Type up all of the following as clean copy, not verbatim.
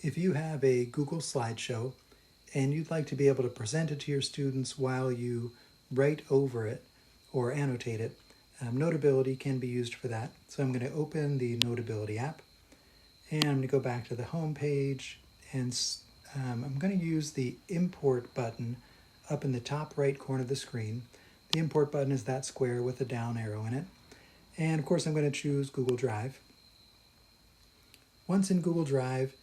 If you have a Google slideshow and you'd like to be able to present it to your students while you write over it or annotate it, Notability can be used for that. So I'm going to open the Notability app and I'm going to go back to the home page, and I'm going to use the import button up in the top right corner of the screen. The import button is that square with a down arrow in it. And of course I'm going to choose Google Drive. Once in Google Drive,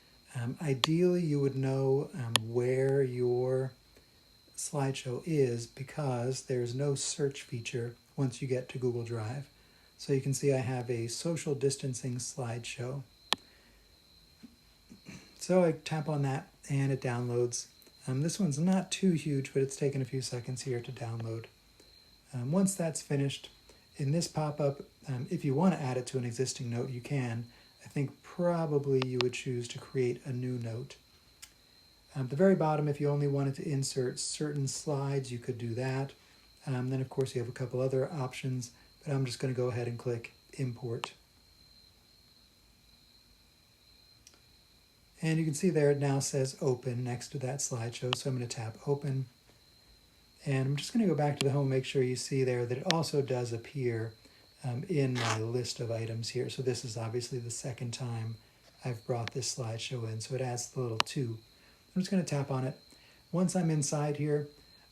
ideally you would know where your slideshow is, because there's no search feature once you get to Google Drive. So you can see I have a social distancing slideshow. So I tap on that and it downloads. This one's not too huge, but it's taken a few seconds here to download. Once that's finished, in this pop-up, if you want to add it to an existing note, you can. I think probably you would choose to create a new note. At the very bottom, if you only wanted to insert certain slides, you could do that. Then of course you have a couple other options, but I'm just going to go ahead and click Import. And you can see there it now says Open next to that slideshow, so I'm going to tap Open. And I'm just going to go back to the home, make sure you see there that it also does appear in my list of items here. So this is obviously the second time I've brought this slideshow in, so it adds the little 2. I'm just going to tap on it. Once I'm inside here,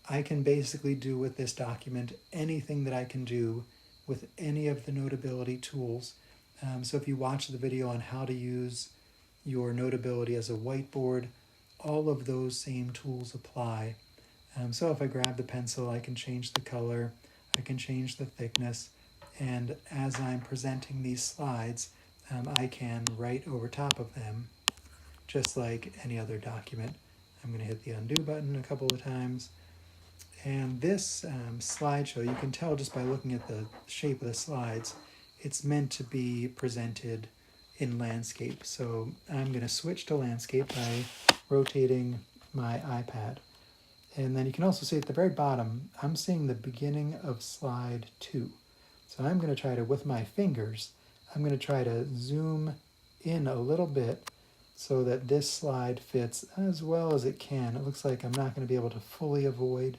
I can basically do with this document anything that I can do with any of the Notability tools. So if you watch the video on how to use your Notability as a whiteboard, all of those same tools apply. So if I grab the pencil, I can change the color, I can change the thickness, and as I'm presenting these slides, I can write over top of them, just like any other document. I'm going to hit the undo button a couple of times. And this slideshow, you can tell just by looking at the shape of the slides, it's meant to be presented in landscape. So I'm going to switch to landscape by rotating my iPad. And then you can also see at the very bottom, I'm seeing the beginning of slide 2. So I'm going to try to, with my fingers, I'm going to try to zoom in a little bit so that this slide fits as well as it can. It looks like I'm not going to be able to fully avoid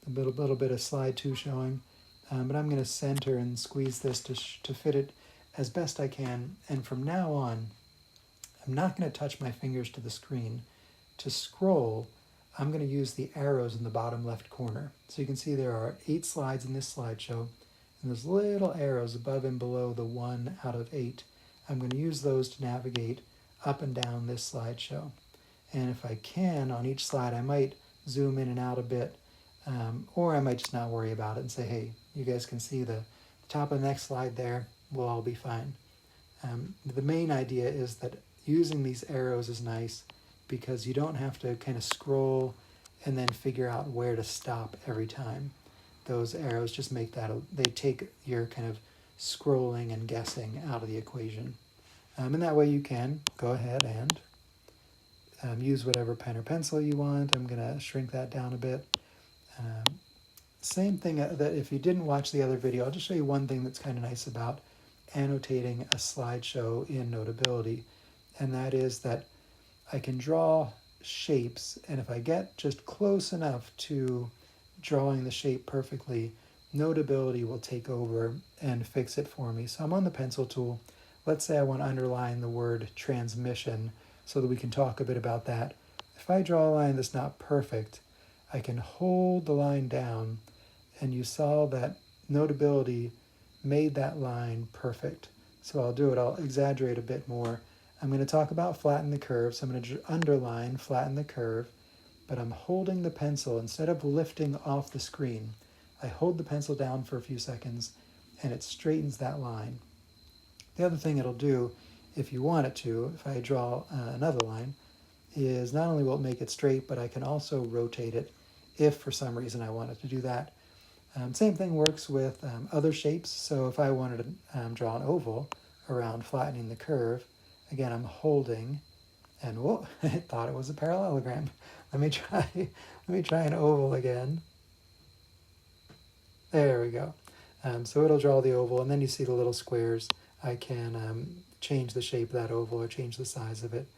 a little bit of slide 2 showing, but I'm going to center and squeeze this to fit it as best I can. And from now on, I'm not going to touch my fingers to the screen. To scroll, I'm going to use the arrows in the bottom left corner. So you can see there are 8 slides in this slideshow, and there's little arrows above and below the 1 out of 8. I'm going to use those to navigate up and down this slideshow. And if I can, on each slide, I might zoom in and out a bit, or I might just not worry about it and say, hey, you guys can see the top of the next slide there, we'll all be fine. The main idea is that using these arrows is nice because you don't have to kind of scroll and then figure out where to stop every time. Those arrows just make that, they take your kind of scrolling and guessing out of the equation. And that way you can go ahead and use whatever pen or pencil you want. I'm going to shrink that down a bit. Same thing that if you didn't watch the other video, I'll just show you one thing that's kind of nice about annotating a slideshow in Notability, and that is that I can draw shapes, and if I get just close enough to drawing the shape perfectly, Notability will take over and fix it for me. So I'm on the pencil tool. Let's say I want to underline the word transmission so that we can talk a bit about that. If I draw a line that's not perfect, I can hold the line down, and you saw that Notability made that line perfect. So I'll do it, I'll exaggerate a bit more. I'm going to talk about flatten the curve, so I'm going to underline flatten the curve, but I'm holding the pencil instead of lifting off the screen. I hold the pencil down for a few seconds and it straightens that line. The other thing it'll do, if you want it to, if I draw another line, is not only will it make it straight, but I can also rotate it if for some reason I wanted to do that. Same thing works with other shapes. So if I wanted to draw an oval around flattening the curve, again, I'm holding, and whoa, I thought it was a parallelogram. Let me try an oval again. There we go. So it'll draw the oval, and then you see the little squares. I can change the shape of that oval or change the size of it.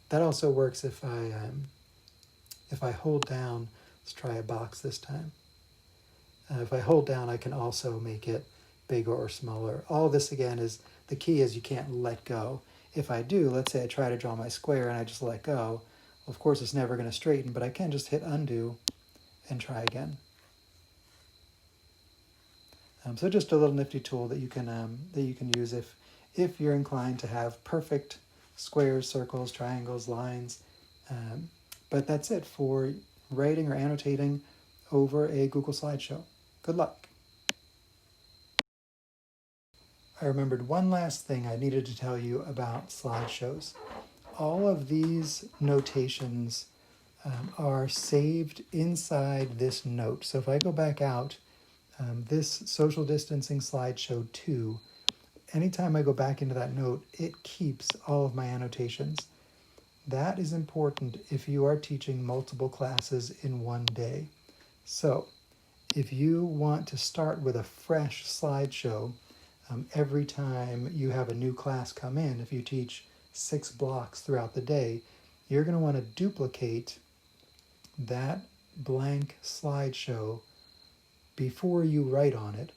That also works if I hold down, let's try a box this time. If I hold down, I can also make it bigger or smaller. All this again is, the key is you can't let go. If I do, let's say I try to draw my square and I just let go, well, of course it's never going to straighten, but I can just hit undo and try again. So just a little nifty tool that you can use if you're inclined to have perfect squares, circles, triangles, lines. But that's it for writing or annotating over a Google slideshow. Good luck. I remembered one last thing I needed to tell you about slideshows. All of these notations are saved inside this note. So if I go back out, this social distancing slideshow 2, anytime I go back into that note, it keeps all of my annotations. That is important if you are teaching multiple classes in one day. So if you want to start with a fresh slideshow every time you have a new class come in, if you teach 6 blocks throughout the day, you're going to want to duplicate that blank slideshow before you write on it,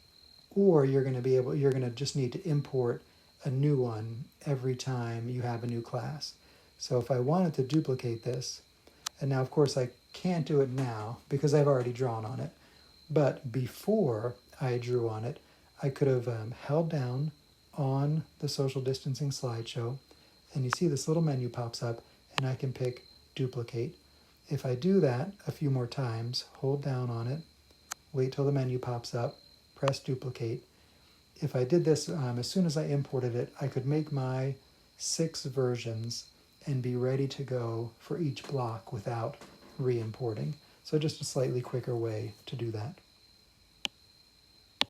or you're going to just need to import a new one every time you have a new class. So if I wanted to duplicate this, and now of course I can't do it now because I've already drawn on it, but before I drew on it, I could have held down on the social distancing slideshow, and you see this little menu pops up, and I can pick duplicate. If I do that a few more times, hold down on it, wait till the menu pops up, press duplicate. If I did this as soon as I imported it, I could make my 6 versions and be ready to go for each block without re-importing. So just a slightly quicker way to do that.